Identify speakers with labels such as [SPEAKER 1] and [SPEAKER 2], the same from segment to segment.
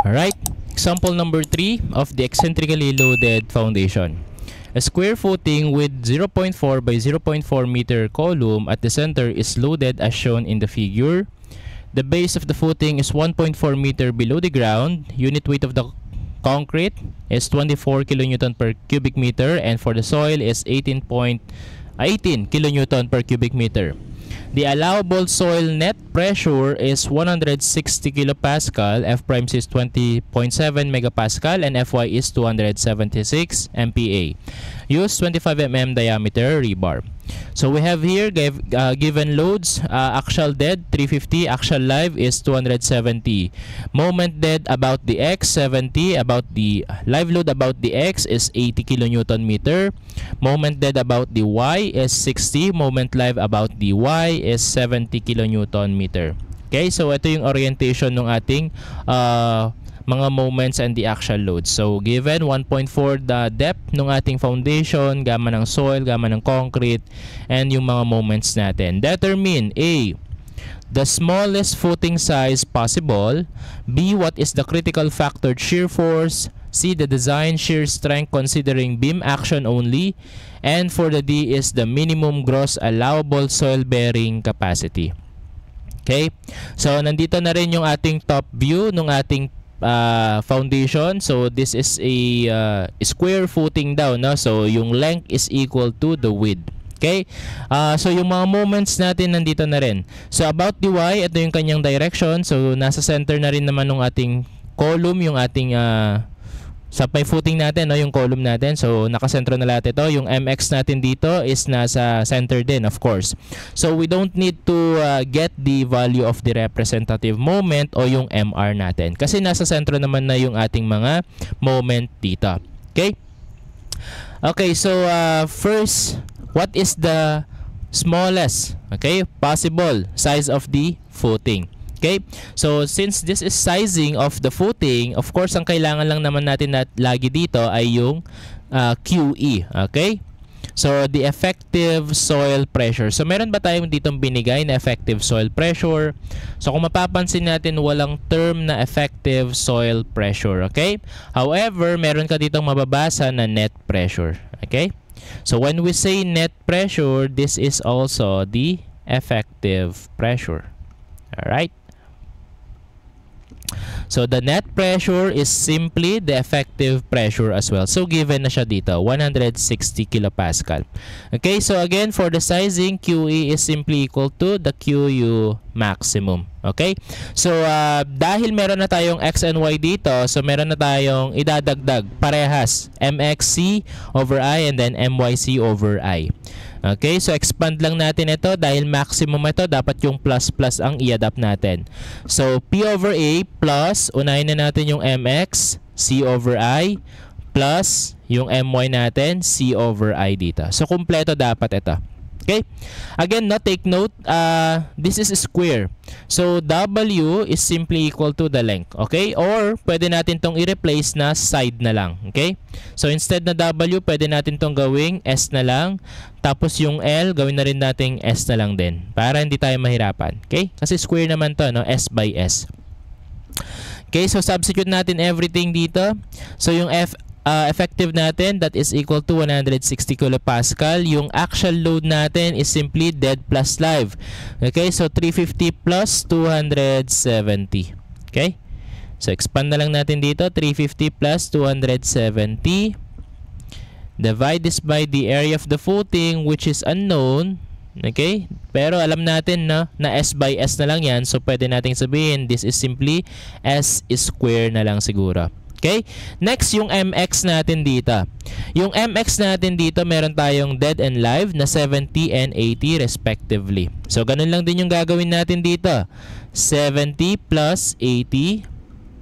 [SPEAKER 1] Alright, example number 3 of the eccentrically loaded foundation. A square footing with 0.4 by 0.4 meter column at the center is loaded as shown in the figure. The base of the footing is 1.4 meter below the ground. Unit weight of the concrete is 24 kilonewton per cubic meter, and for the soil is 18 kilonewton per cubic meter. The allowable soil net pressure is 160 kilopascal, F prime is 20.7 megapascal, and Fy is 276 MPa. Use 25 mm diameter rebar. So we have here given loads, axial dead 350, axial live is 270. Moment dead about the X 70, about the live load about the X is 80 kilonewton meter. Moment dead about the Y is 60, moment live about the Y is 70 kilonewton meter. Okay, so ito yung orientation ng ating mga moments and the axial loads. So given 1.4 the depth ng ating foundation, gamma ng soil, gamma ng concrete, and yung mga moments natin. Determine A, the smallest footing size possible. B, what is the critical factored shear force. C, the design shear strength considering beam action only. And for the D is the minimum gross allowable soil bearing capacity. Okay, so nandito na rin yung ating top view ng ating foundation. So this is a square footing daw, no? So yung length is equal to the width. Okay, so yung mga moments natin nandito na rin. So about the Y, ito yung kanyang direction. So nasa center na rin naman ng ating column, yung ating sa may footing natin, no, yung column natin. So nakasentro na lahat ito. Yung MX natin dito is nasa center din, of course. So we don't need to get the value of the representative moment o yung MR natin, kasi nasa sentro naman na yung ating mga moment dito. Okay? Okay, so first, what is the smallest, okay, possible size of the footing? Okay, so since this is sizing of the footing, of course, ang kailangan lang naman natin lagi dito ay yung QE. Okay, so the effective soil pressure. So meron ba tayong ditong binigay na effective soil pressure? So kung mapapansin natin, walang term na effective soil pressure. Okay, however, meron ka ditong mababasa na net pressure. Okay, so when we say net pressure, this is also the effective pressure. Alright. So the net pressure is simply the effective pressure as well. So given na siya dito, 160 kilopascal. Okay, so again, for the sizing, QE is simply equal to the QU maximum. Okay, so dahil meron na tayong X and Y dito, so meron na tayong idadagdag parehas, MXC over I and then MYC over I. Okay, so expand lang natin ito dahil maximum ito, dapat yung plus ang i-adapt natin. So P over A plus, unahin na natin yung MX, C over I, plus yung MY natin, C over I dito. So kumpleto dapat ito. Okay, again, take note, this is a square. So W is simply equal to the length. Okay, or pwede natin tong i-replace na side na lang. Okay, so instead na W, pwede natin tong gawing S na lang. Tapos yung L, gawin na rin nating S na lang din para hindi tayo mahirapan. Okay, kasi square naman to, no? S by S. Okay, so substitute natin everything dito. So yung effective natin, that is equal to 160 kilopascal. Yung actual load natin is simply dead plus live. Okay, so 350 plus 270. Okay, so expand na lang natin dito, 350 plus 270. Divide this by the area of the footing, which is unknown. Okay, pero alam natin na S by S na lang yan. So pwede nating sabihin this is simply S square na lang siguro. Okay, next yung MX natin dito. Yung MX natin dito, meron tayong dead and live na 70 and 80 respectively. So ganun lang din yung gagawin natin dito, 70 plus 80.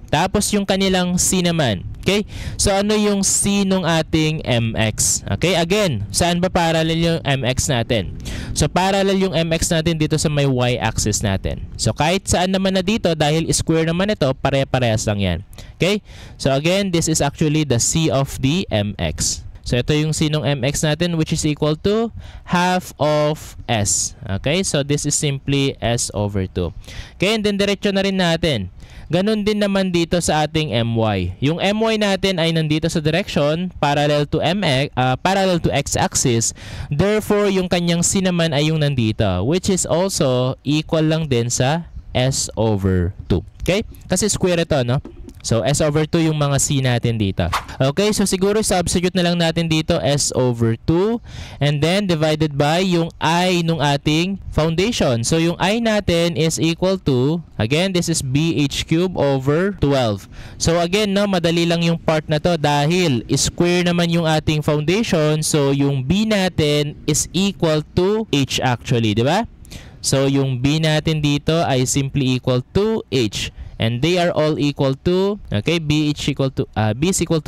[SPEAKER 1] Tapos yung kanilang C naman. Okay, so ano yung C nung ating MX? Okay, again, saan ba parallel yung MX natin? So parallel yung MX natin dito sa may Y-axis natin. So kahit saan naman na dito, dahil square naman ito, pare-parehas lang yan. Okay, so again, this is actually the C of the MX. So ito yung C ng MX natin, which is equal to half of S. Okay, so this is simply S over 2. Okay, and then diretso na rin natin. Ganon din naman dito sa ating my. Yung my natin ay nandito sa direction parallel to parallel to x-axis. Therefore, yung kanyang c naman ay yung nandito, which is also equal lang din sa s over 2. Okay? Kasi square ito, no? So, s over 2 yung mga c natin dito. Okay, so siguro substitute na lang natin dito s over 2 and then divided by yung I nung ating foundation. So, yung I natin is equal to, again, this is bh cube over 12. So, again, no, madali lang yung part na to dahil square naman yung ating foundation. So, yung b natin is equal to h actually, di ba? So, yung b natin dito ay simply equal to h. And they are all equal to, okay, b is equal to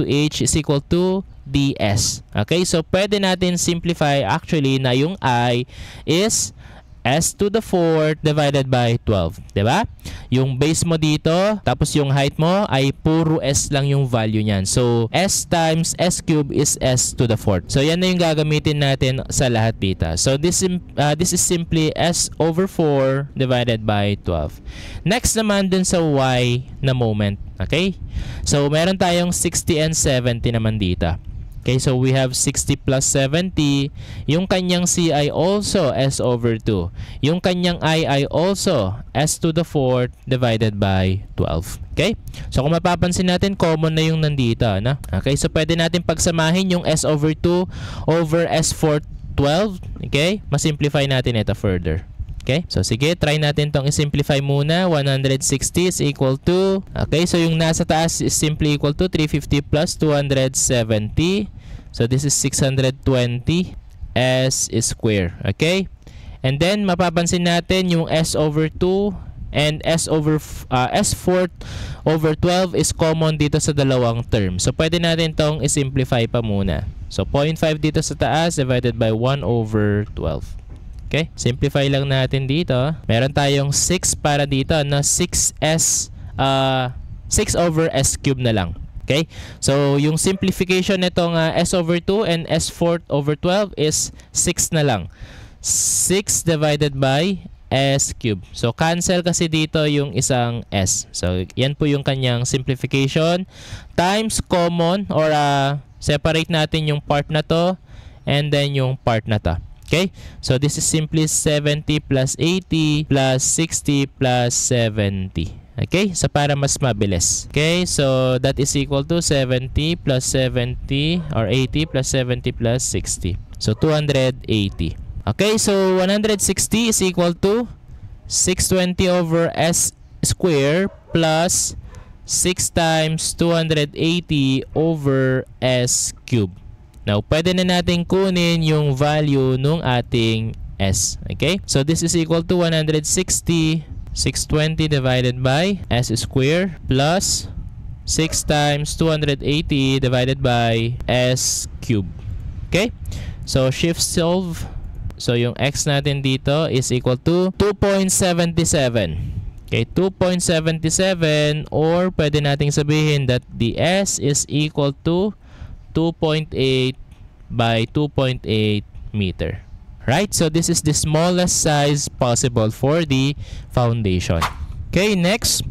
[SPEAKER 1] h is equal to ds. Okay, so pwede natin simplify actually na yung I is s to the 4th divided by 12. Diba? Yung base mo dito, tapos yung height mo ay puro s lang yung value niyan. So, s times s cube is s to the 4th. So, yan na yung gagamitin natin sa lahat dito. So, this is simply s over 4 divided by 12. Next naman dun sa y na moment. Okay? So, meron tayong 60 and 70 naman dito. Okay, so we have 60 plus 70. Yung kanyang c ay also s over 2. Yung kanyang I ay also s to the 4th divided by 12. Okay? So kung mapapansin natin, common na yung nandito. No? Okay, so pwede natin pagsamahin yung s over 2 over s 4 12. Okay? Masimplify natin ito further. Okay? So, sige, try natin tong i-simplify muna. 160 is equal to, okay, so yung nasa taas is simply equal to 350 plus 270. So, this is 620 s square. Okay? And then, mapapansin natin yung s over 2 and s 4 over 12 is common dito sa dalawang term. So, pwede natin tong i-simplify pa muna. So, 0.5 dito sa taas divided by 1 over 12. Okay, simplify lang natin dito. Meron tayong 6 para dito na 6 over s cube na lang. Okay? So, yung simplification nitong s over 2 and s 4 over 12 is 6 na lang. 6 divided by s cube. So, cancel kasi dito yung isang s. So, yan po yung kanyang simplification. Times common or separate natin yung part na to and then yung part na to. Okay? So, this is simply 70 plus 80 plus 60 plus 70. Okay? So, para mas mabilis. Okay? So, that is equal to 70 plus 70 or 80 plus 70 plus 60. So, 280. Okay? So, 160 is equal to 620 over s square plus 6 times 280 over s cube. Now, pwede na natin kunin yung value nung ating s. Okay? So, this is equal to 160, 620 divided by s square plus 6 times 280 divided by s cube. Okay? So, shift solve. So, yung x natin dito is equal to 2.77. Okay, 2.77 or pwede nating sabihin that the s is equal to 2.8 by 2.8 meter. Right? So, this is the smallest size possible for the foundation. Okay, next.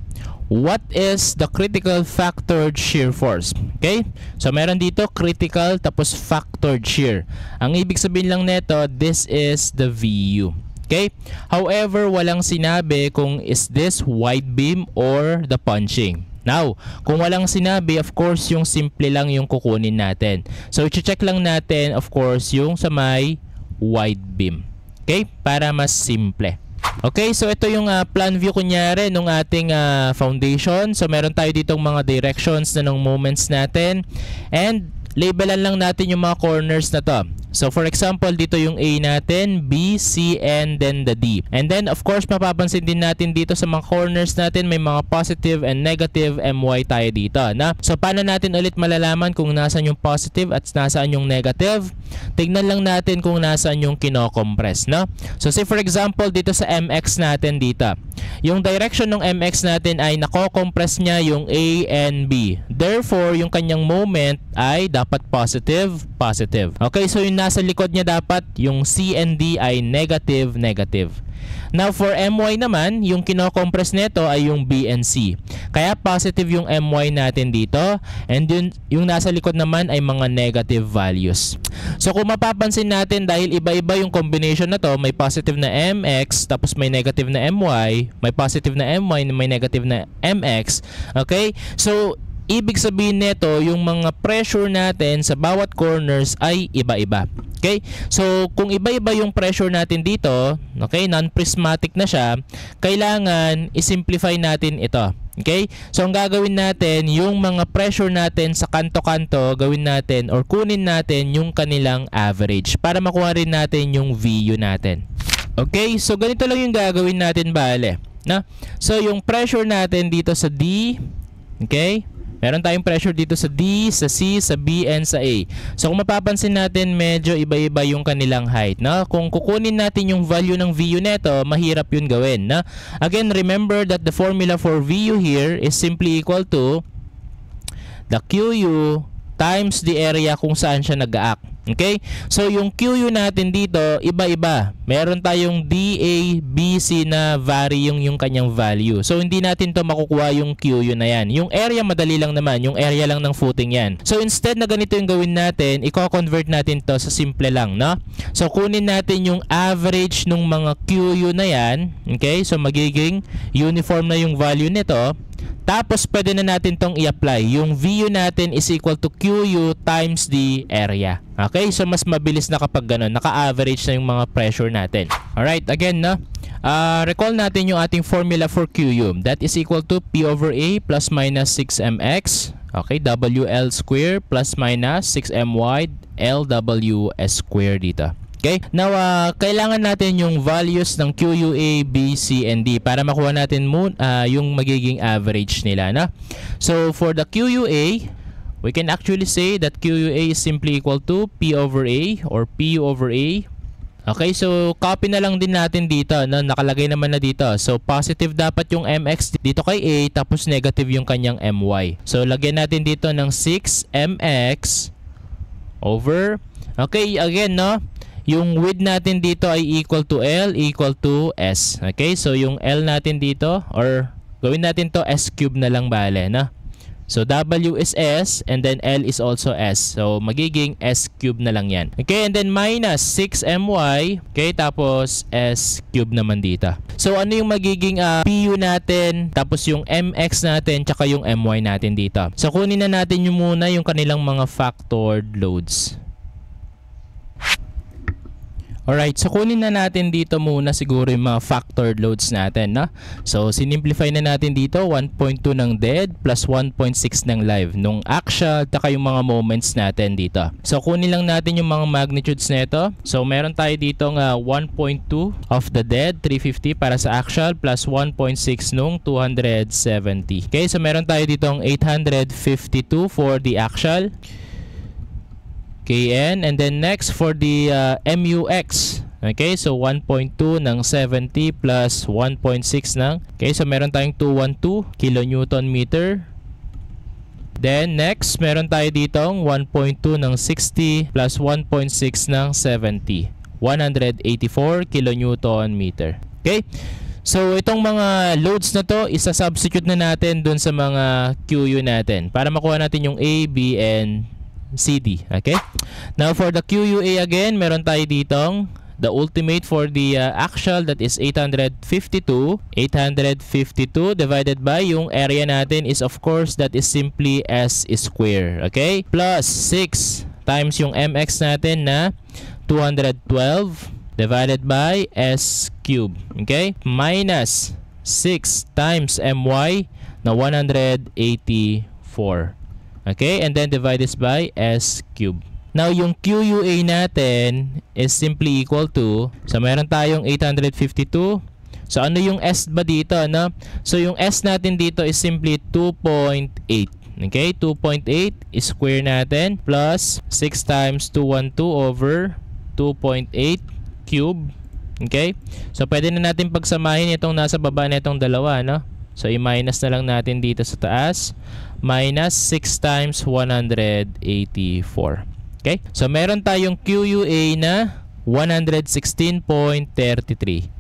[SPEAKER 1] What is the critical factored shear force? Okay? So, meron dito critical tapos factored shear. Ang ibig sabihin lang nito, this is the VU. Okay? However, walang sinabi kung is this wide beam or the punching. Now, kung walang sinabi, of course, yung simple lang yung kukunin natin. So, i-check lang natin, of course, yung sa may wide beam. Okay? Para mas simple. Okay, so ito yung plan view kunyari nung ating foundation. So, meron tayo ditong mga directions na ng moments natin. And, labelan lang natin yung mga corners na to. So, for example, dito yung A natin, B, C, and then the D. And then, of course, mapapansin din natin dito sa mga corners natin, may mga positive and negative MY tayo dito. Na? So, paano natin ulit malalaman kung nasaan yung positive at nasaan yung negative? Tignan lang natin kung nasaan yung kinocompress. No? So, say for example, dito sa MX natin dito. Yung direction ng MX natin ay nako-compress niya yung A and B. Therefore, yung kanyang moment ay dapat positive, positive. Okay, so yung nasa likod niya dapat yung C and D ay negative, negative. Now for my naman, yung kino-compress nito ay yung B and C. Kaya positive yung my natin dito, and yung nasa likod naman ay mga negative values. So kung mapapansin natin, dahil iba-iba yung combination na to, may positive na mx, tapos may negative na my, may positive na my, may negative na mx. Okay? So ibig sabihin nito, yung mga pressure natin sa bawat corners ay iba-iba. Okay? So, kung iba-iba yung pressure natin dito, okay, non-prismatic na siya, kailangan i-simplify natin ito. Okay? So, ang gagawin natin, yung mga pressure natin sa kanto-kanto, gawin natin or kunin natin yung kanilang average para makuha rin natin yung VU natin. Okay? So, ganito lang yung gagawin natin, bale. Na? So, yung pressure natin dito sa D, okay? Meron tayong pressure dito sa D, sa C, sa B, and sa A. So kung mapapansin natin, medyo iba-iba yung kanilang height. No? Kung kukunin natin yung value ng VU neto, mahirap yun gawin. No? Again, remember that the formula for VU here is simply equal to the QU times the area kung saan siya nag-act. Okay? So yung QU natin dito, iba-iba. Meron tayong DA, BC na vary yung kanyang value. So hindi natin to makukuha yung QU na yan. Yung area madali lang naman, yung area lang ng footing yan. So instead na ganito yung gawin natin, i-convert natin to sa simple lang, no? So kunin natin yung average ng mga QU na yan. Okay? So magiging uniform na yung value nito. Tapos pwede na natin tong i-apply. Yung VU natin is equal to QU times the area. Okay? So mas mabilis na kapag ganun. Naka-average na yung mga pressure natin. Alright, again, no? Recall natin yung ating formula for QU. That is equal to P over A plus minus 6mx. Okay? WL square plus minus 6my LWS square dito. Okay? Now, kailangan natin yung values ng QUA, B, C, and D para makuha natin yung magiging average nila. Na? So, for the QUA, we can actually say that QUA is simply equal to P over A or PU over A. Okay, so copy na lang din natin dito. No? Nakalagay naman na dito. So, positive dapat yung MX dito kay A, tapos negative yung kanyang MY. So, lagyan natin dito ng 6MX over, okay, again, no? Yung width natin dito ay equal to L equal to S. Okay? So, yung L natin dito, or gawin natin to S cube na lang bale, no? So, W is S, and then L is also S. So, magiging S cube na lang yan. Okay? And then, minus 6my. Okay? Tapos, S cube naman dito. So, ano yung magiging PU natin, tapos yung MX natin, tsaka yung MY natin dito. So, kunin na natin yung muna yung kanilang mga factored loads. Alright, so kunin na natin dito muna siguro yung mga factored loads natin, no? So, sinimplify na natin dito, 1.2 ng dead plus 1.6 ng live. Nung actual, taka yung mga moments natin dito. So, kunin lang natin yung mga magnitudes nito. So, meron tayo dito nga 1.2 of the dead, 350 para sa actual, plus 1.6 nung 270. Okay, so meron tayo dito 852 for the actual. KN, and then next for the MUX. Okay, so 1.2 ng 70 plus 1.6 ng, okay, so meron tayong 212 kilonewton meter. Then next, meron tayo ditong 1.2 ng 60 plus 1.6 ng 70, 184 kilonewton meter. Okay, so itong mga loads na to, isa-substitute na natin dun sa mga QU natin para makuha natin yung A, B, and CD. Okay? Now for the QUA again, meron tayo ditong the ultimate for the actual, that is 852. 852 divided by yung area natin is of course that is simply S square. Okay? Plus 6 times yung MX natin na 212 divided by S cube. Okay? Minus 6 times MY na 184. Okay, and then divide this by S cube. Now, yung QUA natin is simply equal to, so meron tayong 852. So, ano yung S ba dito, no? So, yung S natin dito is simply 2.8. Okay, 2.8 square natin plus 6 times 212 over 2.8 cube. Okay, so pwede na natin pagsamahin itong nasa baba na itong dalawa, no? So, i-minus na lang natin dito sa taas. Minus 6 times 184. Okay? So, meron tayong QUA na 116.33.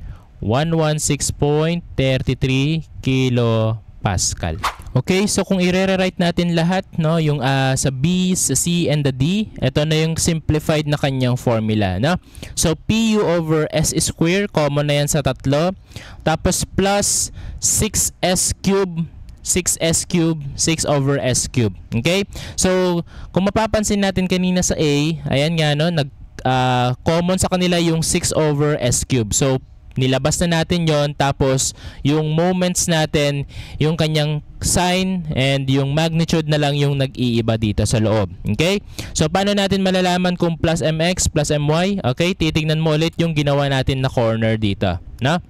[SPEAKER 1] 116.33 kilopascal. Okay, so kung i-rewrite natin lahat, no, yung sa B, sa C, and the D, ito na yung simplified na kanyang formula, no? So, PU over S square, common na yan sa tatlo. Tapos, plus 6S cube, 6S cube, 6 over S cube. Okay? So, kung mapapansin natin kanina sa A, ayan nga, no, common sa kanila yung 6 over S cube. So, nilabas na natin yon, tapos yung moments natin, yung kanyang sign and yung magnitude na lang yung nag-iiba dito sa loob. Okay? So, paano natin malalaman kung plus mx, plus my? Okay? Titignan mo ulit yung ginawa natin na corner dito. No?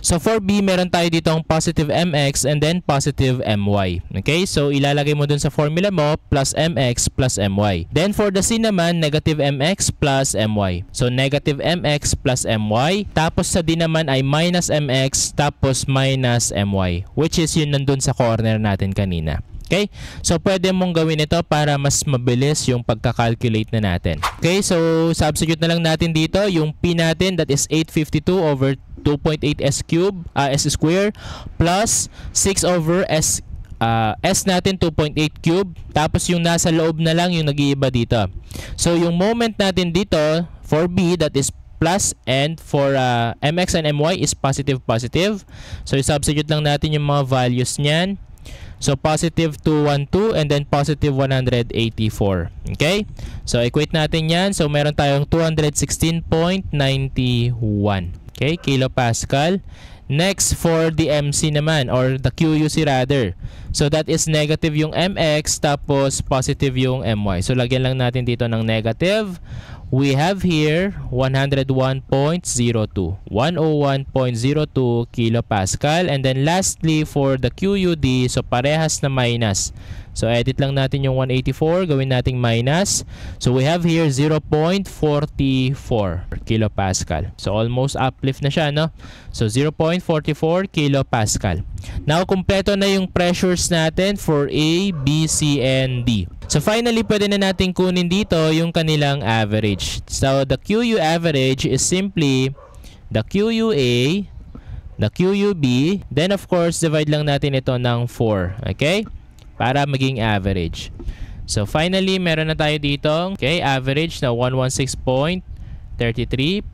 [SPEAKER 1] So, for B, meron tayo dito ang positive mx and then positive my. Okay? So, ilalagay mo dun sa formula mo, plus mx plus my. Then, for the C naman, negative mx plus my. So, negative mx plus my. Tapos, sa D naman ay minus mx tapos minus my. Which is yun nandun sa corner natin kanina. Okay? So, pwede mong gawin ito para mas mabilis yung pagka-calculate na natin. Okay? So, substitute na lang natin dito yung P natin, that is 852 over 2.8 S cube, S square, plus 6 over S natin 2.8 cube, tapos yung nasa loob na lang yung nag-iiba dito. So, yung moment natin dito, for B, that is plus, and for mx and my is positive, positive. So, i-substitute lang natin yung mga values niyan. So, positive 212 and then positive 184. Okay? So, equate natin yan. So, meron tayong 216.91. Okay? Kilopascal. Next, for the MC naman, or the QUC rather. So, that is negative yung MX, tapos positive yung MY. So, lagyan lang natin dito ng negative. We have here 101.02. 101.02 kilopascal. And then lastly, for the QUD, so parehas na minus. So, edit lang natin yung 184, gawin nating minus. So, we have here 0.44 kilopascal. So, almost uplift na siya, no? So, 0.44 kilopascal. Now, kumpleto na yung pressures natin for A, B, C, and D. So, finally, pwede na natin kunin dito yung kanilang average. So, the QU average is simply the QUA, the QUB, then of course, divide lang natin ito ng 4. Okay? Para maging average. So, finally, meron na tayo dito, okay, average na 116.33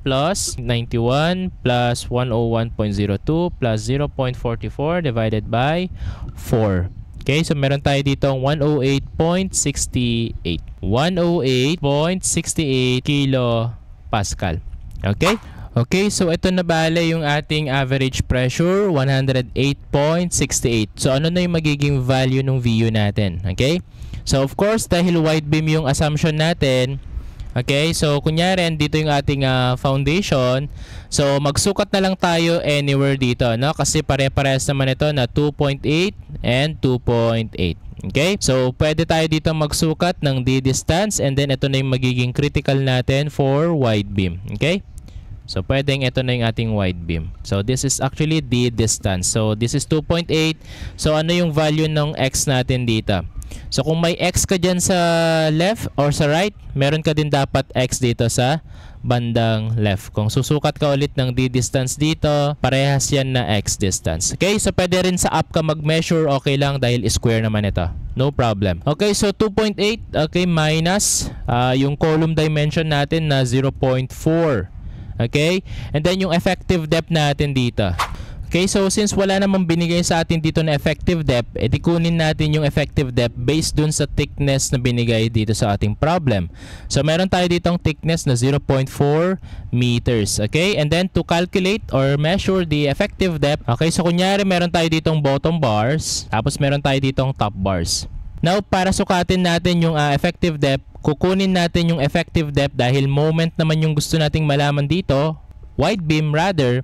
[SPEAKER 1] plus 91 plus 101.02 plus 0.44 divided by 4. Okay, so meron tayo dito 108.68. 108.68 kilopascal. Okay? Okay, so ito na bale yung ating average pressure, 108.68. So ano na yung magiging value ng VU natin? Okay? So of course, dahil wide beam yung assumption natin, okay, so kunyari dito yung ating foundation, so magsukat na lang tayo anywhere dito, no? Kasi pare-parehas naman ito na 2.8 and 2.8. Okay? So pwede tayo dito magsukat ng D distance and then ito na yung magiging critical natin for wide beam. Okay? So, pwedeng ito na yung ating wide beam. So, this is actually D distance. So, this is 2.8. So, ano yung value ng X natin dito? So, kung may X ka dyan sa left or sa right, meron ka din dapat X dito sa bandang left. Kung susukat ka ulit ng D distance dito, parehas yan na X distance. Okay? So, pwede rin sa up ka mag-measure. Okay lang dahil square naman ito. No problem. Okay, so 2.8, okay, minus yung column dimension natin na 0.4. Okay? And then yung effective depth natin dito. Okay, so since wala namang binigay sa atin dito na effective depth, edi kunin natin yung effective depth based dun sa thickness na binigay dito sa ating problem. So meron tayo ditong thickness na 0.4 meters. Okay? And then to calculate or measure the effective depth, okay, so kunyari meron tayo ditong bottom bars, tapos meron tayo ditong top bars. Now, para sukatin natin yung effective depth, kukunin natin yung effective depth dahil moment naman yung gusto nating malaman dito, wide beam rather,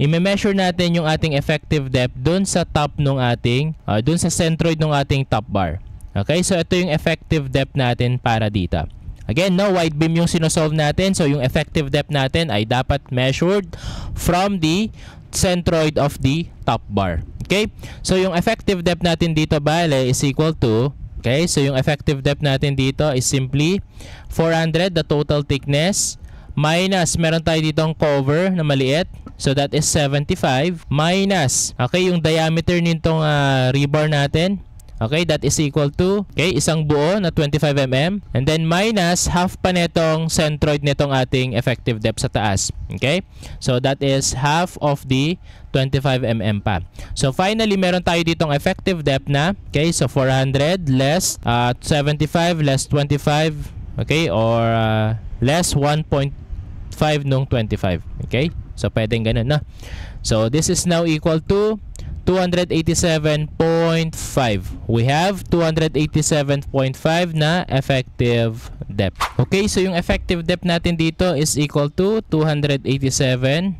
[SPEAKER 1] i-measure natin yung ating effective depth dun sa top nung ating, dun sa centroid ng ating top bar. Okay, so ito yung effective depth natin para dito. Again, no, wide beam yung sinosolve natin, so yung effective depth natin ay dapat measured from the centroid of the top bar. Okay? So, yung effective depth natin dito, bale, is equal to, okay? So, yung effective depth natin dito is simply 400, the total thickness, minus, meron tayo dito ang cover na maliit. So that is 75 minus, okay, yung diameter nitong rebar natin. Okay, that is equal to, okay, isang buo na 25 mm. And then minus half pa netong centroid netong ating effective depth sa taas. Okay, so that is half of the 25 mm pa. So finally, meron tayo ditong effective depth na, okay, so 400 less 75 less 25, okay, or less 1.5 nung 25. Okay, so pwedeng ganun na. So this is now equal to 287.5. We have 287.5 na effective depth. Okay, so yung effective depth natin dito is equal to 287.5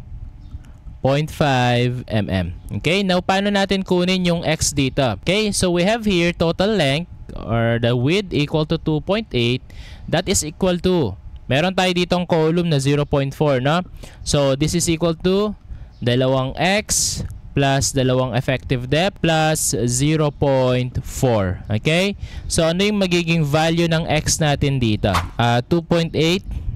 [SPEAKER 1] mm. Okay, now paano natin kunin yung x dito? Okay, so we have here total length or the width equal to 2.8. That is equal to, meron tayo ditong column na 0.4, no? So this is equal to dalawang x plus dalawang effective depth plus 0.4. Okay? So, ano yung magiging value ng x natin dito? 2.8.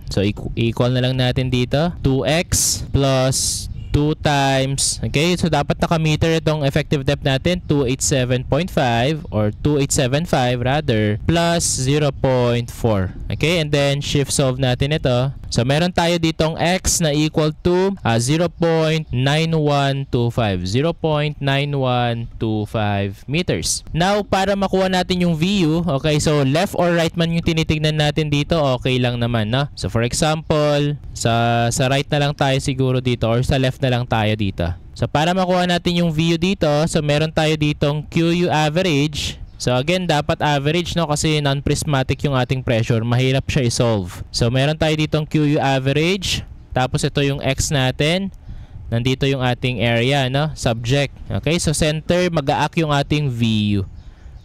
[SPEAKER 1] So, equal na lang natin dito. 2x plus 2 times. Okay? So, dapat naka-meter itong effective depth natin. 287.5 or 2875 rather plus 0.4. Okay? And then, shift solve natin ito. So, meron tayo ditong x na equal to 0.9125. 0.9125 meters. Now, para makuha natin yung VU, okay, so left or right man yung tinitignan natin dito, okay lang naman, no? So, for example, sa right na lang tayo siguro dito or sa left na lang tayo dito. So, para makuha natin yung VU dito, so meron tayo ditong QU average. So again, dapat average, no, kasi non-prismatic yung ating pressure, mahirap siya i-solve. So meron tayo ditong QU average, tapos ito yung x natin, nandito yung ating area, no, subject. Okay, so center, mag-a-act yung ating VU.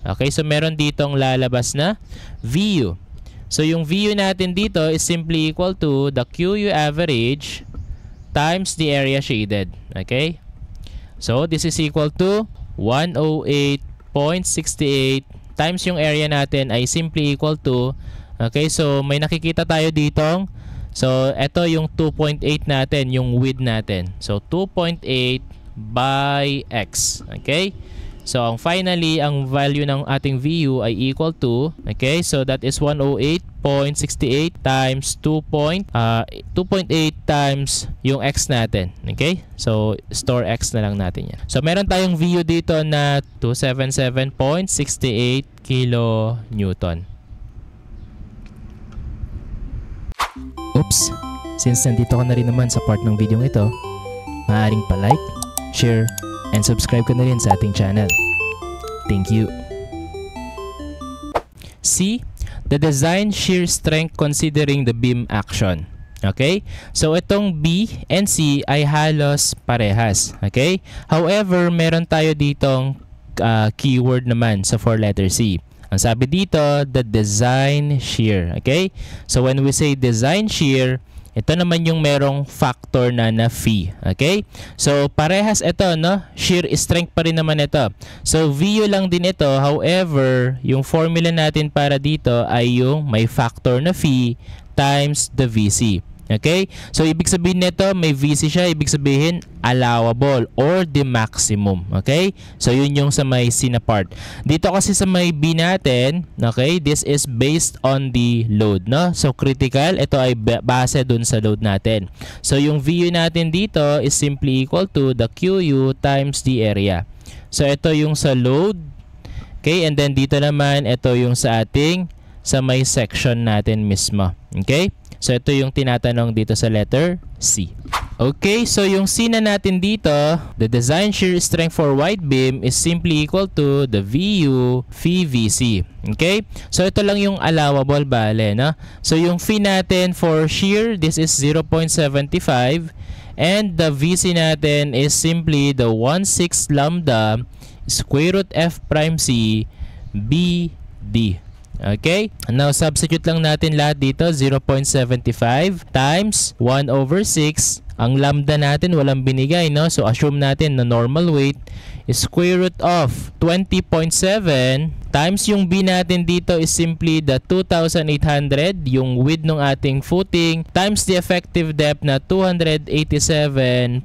[SPEAKER 1] Okay, so meron ditong lalabas na VU. So yung VU natin dito is simply equal to the QU average times the area shaded. Okay, so this is equal to 108.68 times yung area natin ay simply equal to, okay, so may nakikita tayo ditong, so ito yung 2.8 natin, yung width natin. So 2.8 by x. Okay, so finally ang value ng ating VU ay equal to, okay, so that is 108.68 times 2.8 times yung x natin. Okay, so store x na lang natin yan. So meron tayong VU dito na 277.68 kilonewton. Oops, since nandito ka na rin naman sa part ng video ito, maaaring pa-like, share, and subscribe ka na rin sa ating channel. Thank you. C. The design shear strength considering the beam action. Okay? So, itong B and C ay halos parehas. Okay? However, meron tayo ditong keyword naman sa 4-letter C. Ang sabi dito, the design shear. Okay? So, when we say design shear, ito naman yung merong factor na phi. Okay? So, parehas ito, no? Shear strength pa rin naman ito. So, VU lang din ito. However, yung formula natin para dito ay yung may factor na phi times the VC. Okay? So, ibig sabihin nito, may VC siya. Ibig sabihin, allowable or the maximum. Okay? So, yun yung sa may C na part. Dito kasi sa may B natin, okay, this is based on the load, no? So, critical, ito ay base dun sa load natin. So, yung VU natin dito is simply equal to the QU times the area. So, ito yung sa load. Okay? And then, dito naman, ito yung sa ating sa may section natin mismo. Okay? So, ito yung tinatanong dito sa letter C. Okay, so yung C na natin dito, the design shear strength for wide beam is simply equal to the VU phi VC. Okay? So, ito lang yung allowable, bale, no? So, yung phi natin for shear, this is 0.75. And the VC natin is simply the 1/6 lambda square root F prime C BD. Okay? Now, substitute lang natin lahat dito. 0.75 times 1/6. Ang lambda natin walang binigay, no? So, assume natin na normal weight is square root of 20.7 times yung B natin dito is simply the 2,800, yung width ng ating footing, times the effective depth na 287.5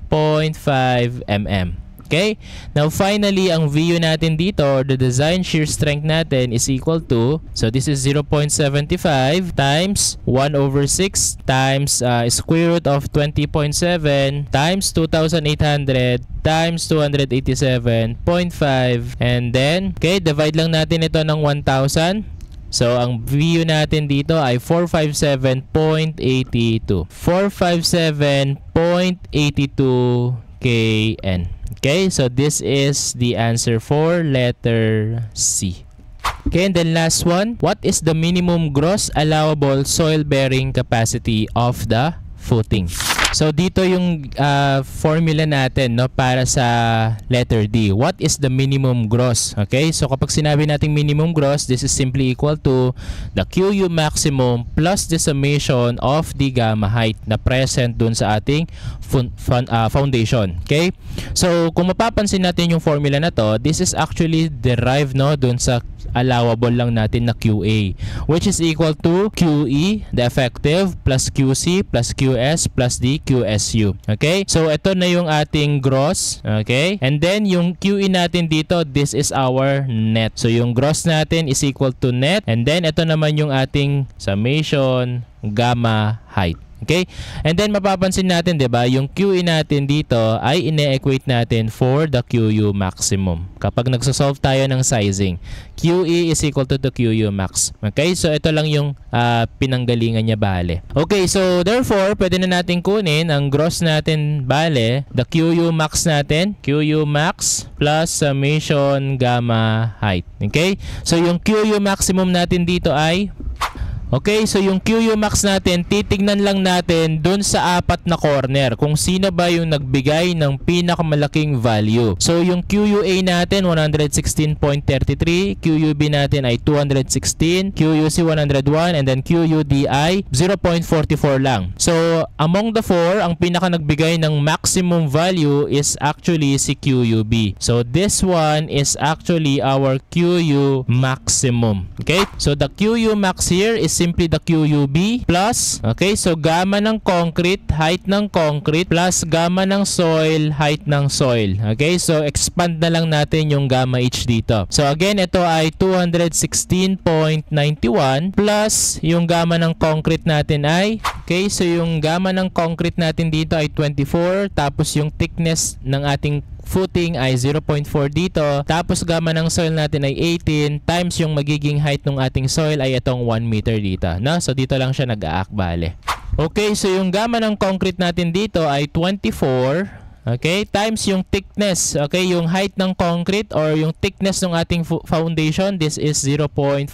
[SPEAKER 1] mm. Okay? Now, finally, ang VU natin dito, or the design shear strength natin is equal to, so this is 0.75 times 1/6 times square root of 20.7 times 2,800 times 287.5, and then, okay, divide lang natin ito ng 1,000. So, ang VU natin dito ay 457.82. 457.82 kN. Okay, so this is the answer for letter C. Okay, and then last one. What is the minimum gross allowable soil bearing capacity of the footing? So dito yung formula natin, no, para sa letter D. What is the minimum gross? Okay, so kapag sinabi nating minimum gross, this is simply equal to the QU maximum plus the summation of the gamma height na present dun sa ating foundation. Okay, so kung mapapansin natin yung formula na to, this is actually derived, no, dun sa allowable lang natin na QA, which is equal to QE, the effective, plus QC, plus QS, plus the QSU. Okay? So, ito na yung ating gross. Okay? And then, yung QE natin dito, this is our net. So, yung gross natin is equal to net. And then, ito naman yung ating summation, gamma height. Okay? And then mapapansin natin, 'di ba, yung QE natin dito ay ine-equate natin for the QU maximum. Kapag nagso-solve tayo ng sizing, QE is equal to the QU max. Okay? So ito lang yung pinanggalingan niya, bale. Okay, so therefore, pwede na natin kunin ang gross natin, bale, the QU max natin, QU max plus summation gamma height. Okay? So yung QU maximum natin dito ay, okay, so yung QU max natin, titignan lang natin dun sa apat na corner kung sino ba yung nagbigay ng pinakamalaking value. So yung QUA natin 116.33, QUB natin ay 216, QUC 101, and then QUD ay 0.44 lang. So among the four, ang pinaka nagbigay ng maximum value is actually si QUB. So this one is actually our QU maximum. Okay, so the QU max here is simply the QUB plus, okay, so gamma ng concrete, height ng concrete, plus gamma ng soil, height ng soil. Okay, so expand na lang natin yung gamma H dito. So again, ito ay 216.91 plus yung gamma ng concrete natin ay, okay, so yung gamma ng concrete natin dito ay 24, tapos yung thickness ng ating footing ay 0.4 dito, tapos gamma ng soil natin ay 18 times yung magiging height ng ating soil ay itong 1 meter dito, no? So dito lang siya nag-aakbale. Okay, so yung gamma ng concrete natin dito ay 24, okay, times yung thickness, okay, yung height ng concrete or yung thickness ng ating foundation, this is 0.4,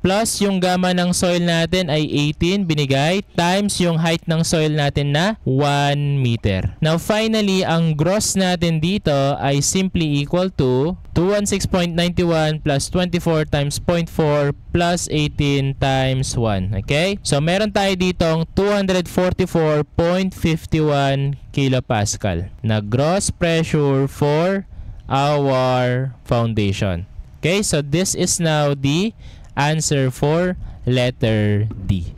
[SPEAKER 1] plus yung gamma ng soil natin ay 18 binigay, times yung height ng soil natin na 1 meter. Now finally, ang gross natin dito ay simply equal to 216.91 plus 24 times 0.4 plus 18 times 1. Okay? So, meron tayo ditong 244.51 kilopascal na gross pressure for our foundation. Okay? So, this is now the answer for letter D.